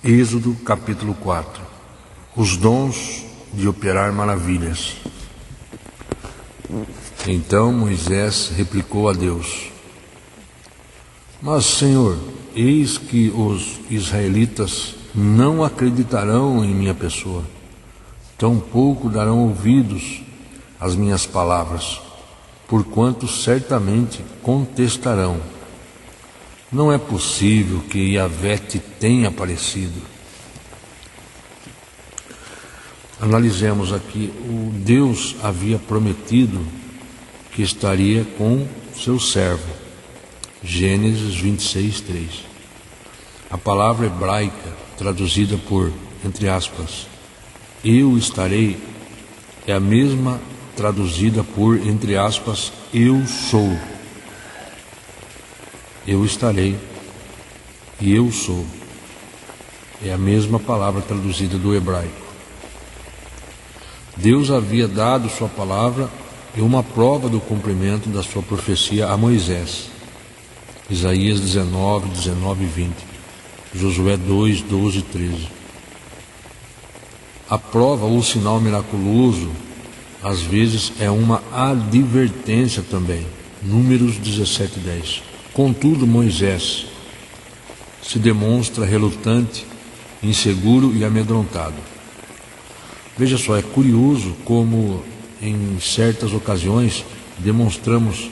Êxodo capítulo 4. Os dons de operar maravilhas. Então Moisés replicou a Deus: Mas, Senhor, eis que os israelitas não acreditarão em minha pessoa, tampouco darão ouvidos às minhas palavras, porquanto certamente contestarão: Não é possível que Yahvé te tenha aparecido. Analisemos aqui. O Deus havia prometido que estaria com seu servo. Gênesis 26, 3. A palavra hebraica traduzida por, entre aspas, eu estarei, é a mesma traduzida por, entre aspas, eu sou. Eu estarei e eu sou. É a mesma palavra traduzida do hebraico. Deus havia dado sua palavra e uma prova do cumprimento da sua profecia a Moisés. Isaías 19, 19 e 20. Josué 2, 12 e 13. A prova ou sinal miraculoso, às vezes, é uma advertência também. Números 17, 10. Contudo, Moisés se demonstra relutante, inseguro e amedrontado. Veja só, é curioso como em certas ocasiões demonstramos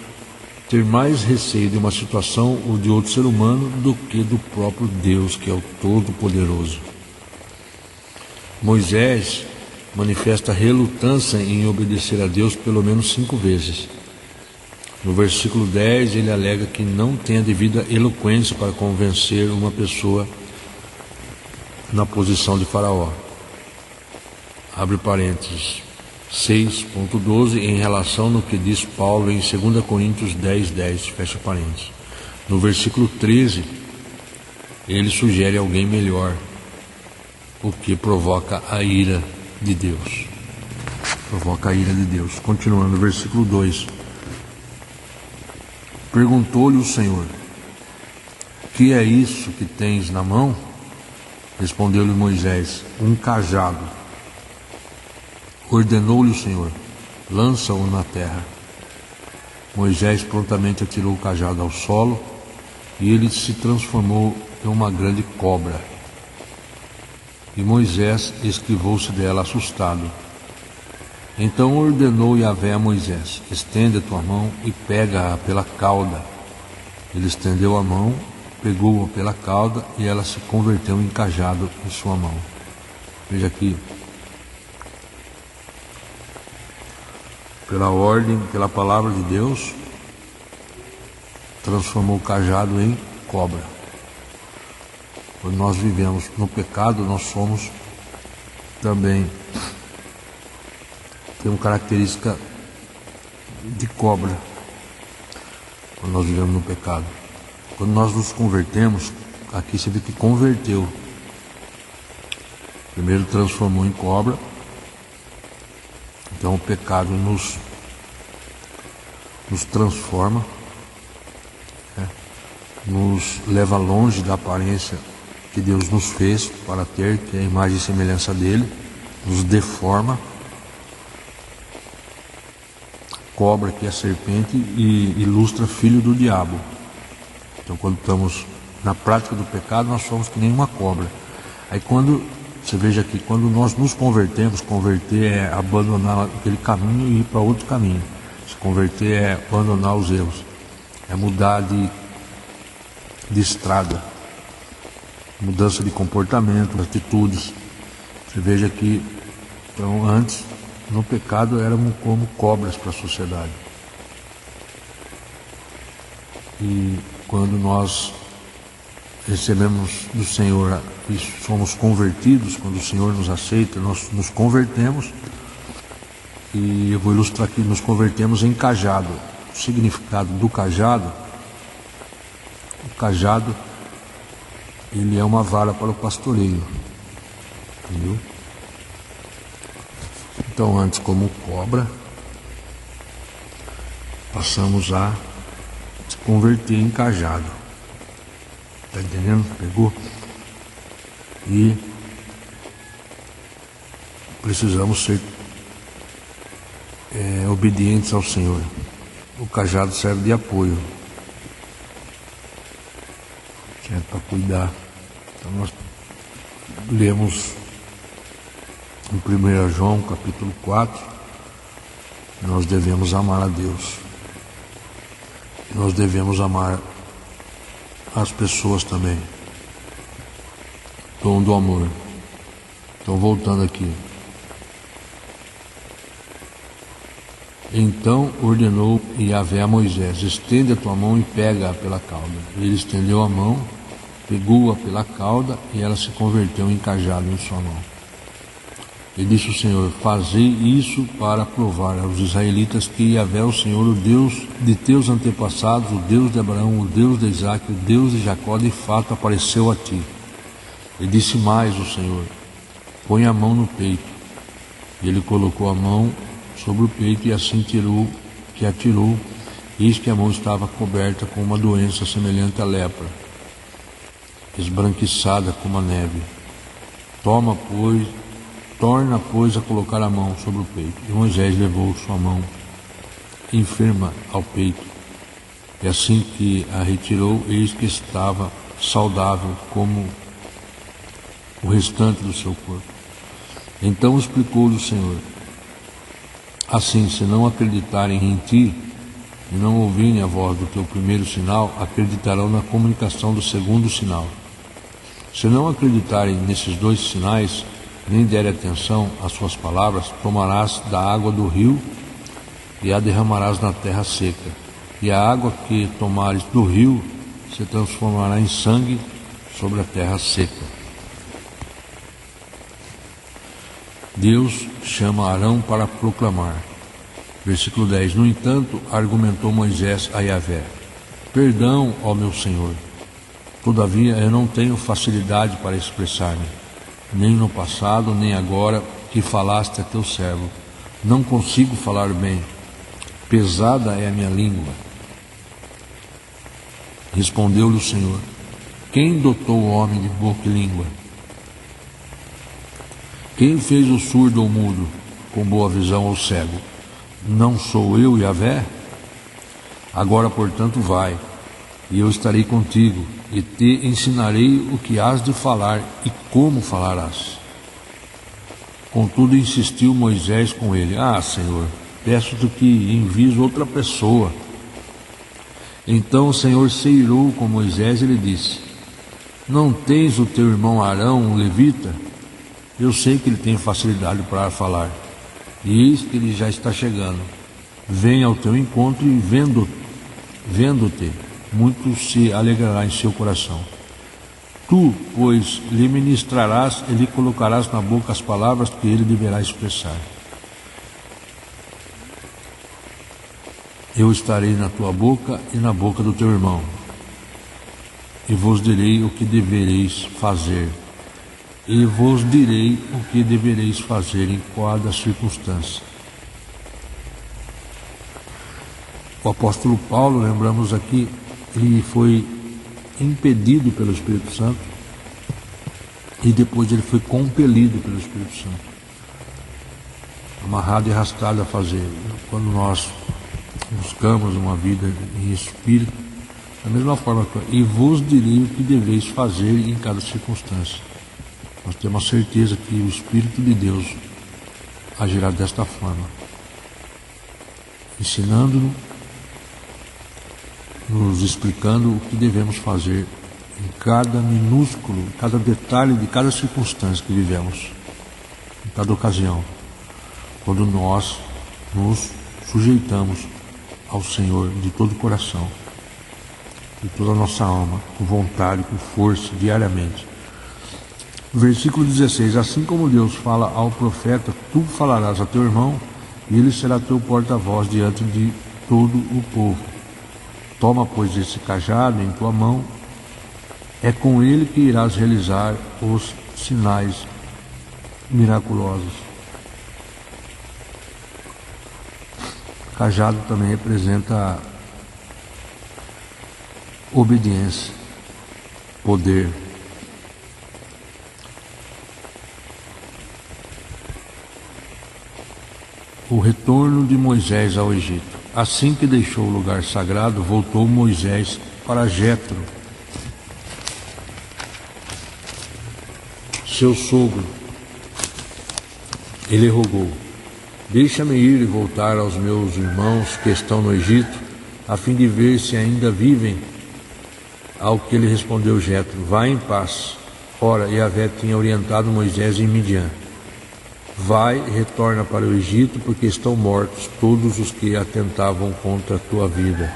ter mais receio de uma situação ou de outro ser humano do que do próprio Deus, que é o Todo-Poderoso. Moisés manifesta relutância em obedecer a Deus pelo menos 5 vezes. No versículo 10, ele alega que não tem a devida eloquência para convencer uma pessoa na posição de Faraó. Abre parênteses, 6.12, em relação no que diz Paulo em 2 Coríntios 10, 10, fecha parênteses. No versículo 13, ele sugere alguém melhor, o que provoca a ira de Deus. Provoca a ira de Deus. Continuando, no versículo 2. Perguntou-lhe o Senhor: Que é isso que tens na mão? Respondeu-lhe Moisés: Um cajado. Ordenou-lhe o Senhor: Lança-o na terra. Moisés prontamente atirou o cajado ao solo, e ele se transformou em uma grande cobra. E Moisés esquivou-se dela assustado. Então ordenou Yahvé a Moisés: Estende a tua mão e pega-a pela cauda. Ele estendeu a mão, pegou-a pela cauda, e ela se converteu em cajado em sua mão. Veja aqui, pela ordem, pela palavra de Deus, transformou o cajado em cobra. Quando nós vivemos no pecado, nós somos também, temos característica de cobra. Quando nós vivemos no pecado, quando nós nos convertemos, aqui você vê que converteu. Primeiro transformou em cobra. Então o pecado nos transforma, nos leva longe da aparência que Deus nos fez para ter, que é a imagem e semelhança dele, nos deforma. Cobra, que é a serpente, e ilustra filho do diabo. Então, quando estamos na prática do pecado, nós somos que nem uma cobra. Aí quando você veja aqui, quando nós nos convertemos, converter é abandonar aquele caminho e ir para outro caminho. Se converter é abandonar os erros, é mudar de estrada, mudança de comportamento, atitudes. Você veja aqui, então antes, no pecado éramos como cobras para a sociedade. E quando nós recebemos do Senhor e somos convertidos, quando o Senhor nos aceita, nós nos convertemos, e eu vou ilustrar aqui, nos convertemos em cajado. O significado do cajado: o cajado, ele é uma vara para o pastoreio, entendeu? Então, antes como cobra, passamos a se converter em cajado. Está entendendo? Pegou? E precisamos ser obedientes ao Senhor. O cajado serve de apoio, certo? Para cuidar. Então nós lemos em 1 João capítulo 4, nós devemos amar a Deus. Nós devemos amar as pessoas também. Dom do amor. Então voltando aqui. Então ordenou Yahvé a Moisés: estende a tua mão e pega-a pela cauda. Ele estendeu a mão, pegou-a pela cauda, e ela se converteu em cajado em sua mão. E disse o Senhor: fazei isso para provar aos israelitas que Yahvé, o Senhor, o Deus de teus antepassados, o Deus de Abraão, o Deus de Isaque, o Deus de Jacó, de fato apareceu a ti. E disse mais o Senhor: põe a mão no peito. E ele colocou a mão sobre o peito, e assim atirou, eis que a mão estava coberta com uma doença semelhante à lepra, esbranquiçada como a neve. Torna, pois, a colocar a mão sobre o peito. E Moisés levou sua mão enferma ao peito, e assim que a retirou, eis que estava saudável como o restante do seu corpo. Então explicou-lhe o Senhor: assim, se não acreditarem em ti e não ouvirem a voz do teu primeiro sinal, acreditarão na comunicação do segundo sinal. Se não acreditarem nesses dois sinais, nem derem atenção às suas palavras, tomarás da água do rio e a derramarás na terra seca. E a água que tomares do rio se transformará em sangue sobre a terra seca. Deus chama Arão para proclamar. Versículo 10. No entanto, argumentou Moisés a Yahvé: perdão, ó meu Senhor, todavia eu não tenho facilidade para expressar-me, nem no passado, nem agora que falaste a teu servo. Não consigo falar bem, pesada é a minha língua. Respondeu-lhe o Senhor: quem dotou o homem de boca e língua? Quem fez o surdo ou mudo, com boa visão ou cego? Não sou eu, Yahvé? Agora, portanto, vai, e eu estarei contigo, e te ensinarei o que hás de falar e como falarás. Contudo, insistiu Moisés com ele: Senhor, peço-te que envies outra pessoa. Então o Senhor se irou com Moisés e lhe disse: não tens o teu irmão Arão, o levita? Eu sei que ele tem facilidade para falar, e eis que ele já está chegando. Venha ao teu encontro, e vendo-te, muito se alegrará em seu coração. Tu, pois, lhe ministrarás e lhe colocarás na boca as palavras que ele deverá expressar. Eu estarei na tua boca e na boca do teu irmão, e vos direi o que devereis fazer. E vos direi o que devereis fazer em cada circunstância. O apóstolo Paulo, lembramos aqui, ele foi impedido pelo Espírito Santo e depois ele foi compelido pelo Espírito Santo, amarrado e arrastado a fazer. Quando nós buscamos uma vida em espírito, da mesma forma, e vos direi o que deveis fazer em cada circunstância. Nós temos a certeza que o Espírito de Deus agirá desta forma, ensinando-nos, nos explicando o que devemos fazer em cada minúsculo, cada detalhe de cada circunstância que vivemos, em cada ocasião, quando nós nos sujeitamos ao Senhor de todo o coração, de toda a nossa alma, com vontade, com força, diariamente. Versículo 16: assim como Deus fala ao profeta, tu falarás a teu irmão, e ele será teu porta-voz diante de todo o povo. Toma, pois, esse cajado em tua mão, é com ele que irás realizar os sinais miraculosos. Cajado também representa obediência, poder. O retorno de Moisés ao Egito. Assim que deixou o lugar sagrado, voltou Moisés para Jetro, seu sogro. Ele rogou: deixa-me ir e voltar aos meus irmãos que estão no Egito, a fim de ver se ainda vivem. Ao que ele respondeu Jetro: vai em paz. Ora, Yahvé tinha orientado Moisés em Midian: vai, retorna para o Egito, porque estão mortos todos os que atentavam contra a tua vida.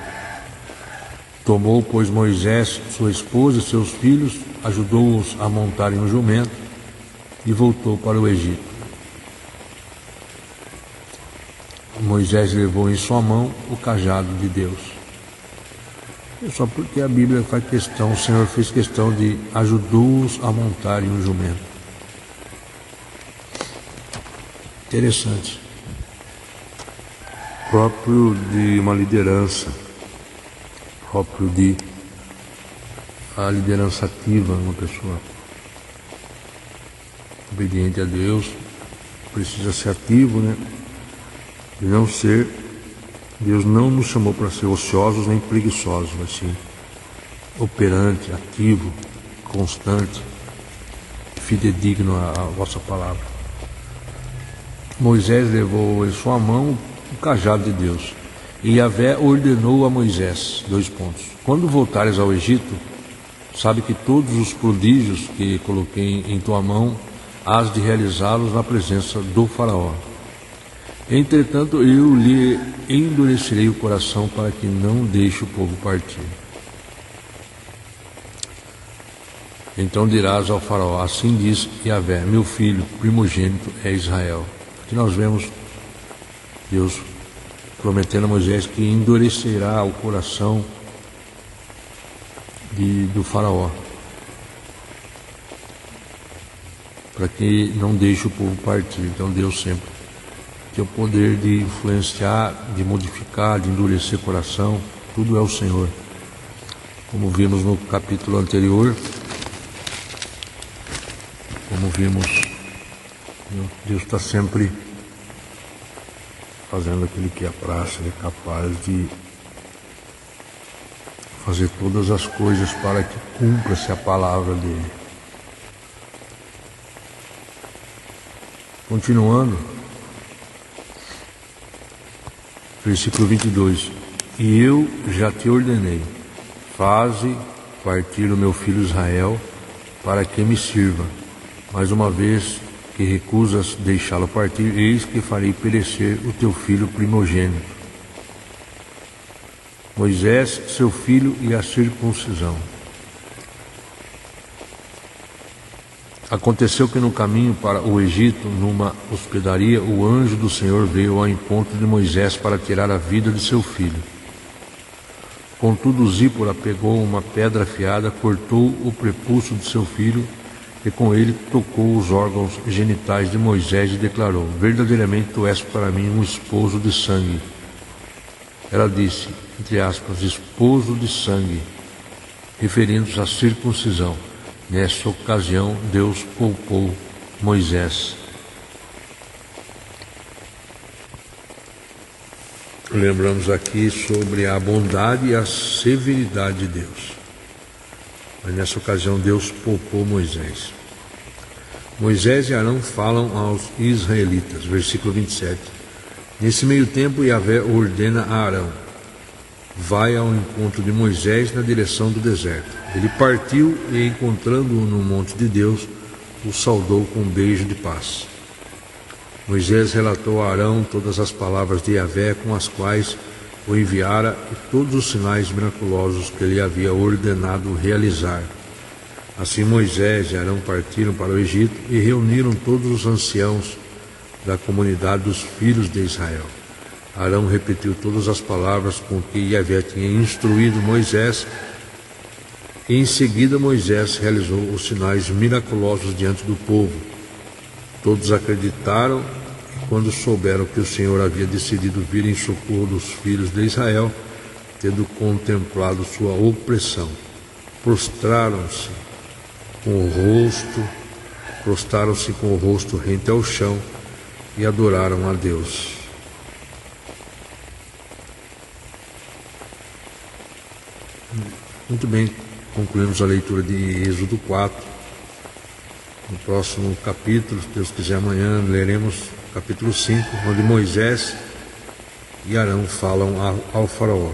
Tomou, pois, Moisés sua esposa e seus filhos, ajudou-os a montarem um jumento e voltou para o Egito. Moisés levou em sua mão o cajado de Deus. É só porque a Bíblia faz questão, o Senhor fez questão de ajudou-os a montarem um jumento. Interessante. Próprio de uma liderança, próprio de a liderança ativa, uma pessoa obediente a Deus precisa ser ativo, né? E não ser, Deus não nos chamou para ser ociosos nem preguiçosos, mas sim operante, ativo, constante, fidedigno à vossa palavra. Moisés levou em sua mão o cajado de Deus, e Yahvé ordenou a Moisés, : quando voltares ao Egito, sabe que todos os prodígios que coloquei em tua mão, hás de realizá-los na presença do faraó. Entretanto, eu lhe endurecerei o coração para que não deixe o povo partir. Então dirás ao faraó: assim diz Yahvé, meu filho primogênito é Israel. Aqui nós vemos Deus prometendo a Moisés que endurecerá o coração do faraó, para que não deixe o povo partir. Então Deus sempre tem o poder de influenciar, de modificar, de endurecer o coração. Tudo é o Senhor. Como vimos no capítulo anterior, Deus está sempre fazendo aquilo que é praxe, Ele é capaz de fazer todas as coisas para que cumpra-se a palavra dEle. Continuando, versículo 22. E eu já te ordenei, faze partir o meu filho Israel, para que me sirva. Mais uma vez que recusas deixá-lo partir, eis que farei perecer o teu filho primogênito, Moisés, seu filho, e a circuncisão. Aconteceu que no caminho para o Egito, numa hospedaria, o anjo do Senhor veio ao encontro de Moisés para tirar a vida de seu filho. Contudo, Zípora pegou uma pedra afiada, cortou o prepúcio de seu filho e com ele tocou os órgãos genitais de Moisés e declarou: verdadeiramente tu és para mim um esposo de sangue. Ela disse, entre aspas, esposo de sangue, referindo-se à circuncisão. Nessa ocasião, Deus poupou Moisés. Lembramos aqui sobre a bondade e a severidade de Deus. Mas nessa ocasião, Deus poupou Moisés. Moisés e Arão falam aos israelitas, versículo 27. Nesse meio tempo, Yahvé ordena a Arão: vai ao encontro de Moisés na direção do deserto. Ele partiu e, encontrando-o no monte de Deus, o saudou com um beijo de paz. Moisés relatou a Arão todas as palavras de Yahvé com as quais o enviara e todos os sinais miraculosos que ele havia ordenado realizar. Assim Moisés e Arão partiram para o Egito e reuniram todos os anciãos da comunidade dos filhos de Israel. Arão repetiu todas as palavras com que Yahvé tinha instruído Moisés, e em seguida Moisés realizou os sinais miraculosos diante do povo. Todos acreditaram, e quando souberam que o Senhor havia decidido vir em socorro dos filhos de Israel, tendo contemplado sua opressão, prostraram-se com o rosto rente ao chão e adoraram a Deus. Muito bem, concluímos a leitura de Êxodo 4. No próximo capítulo, se Deus quiser, amanhã leremos capítulo 5, onde Moisés e Arão falam ao faraó.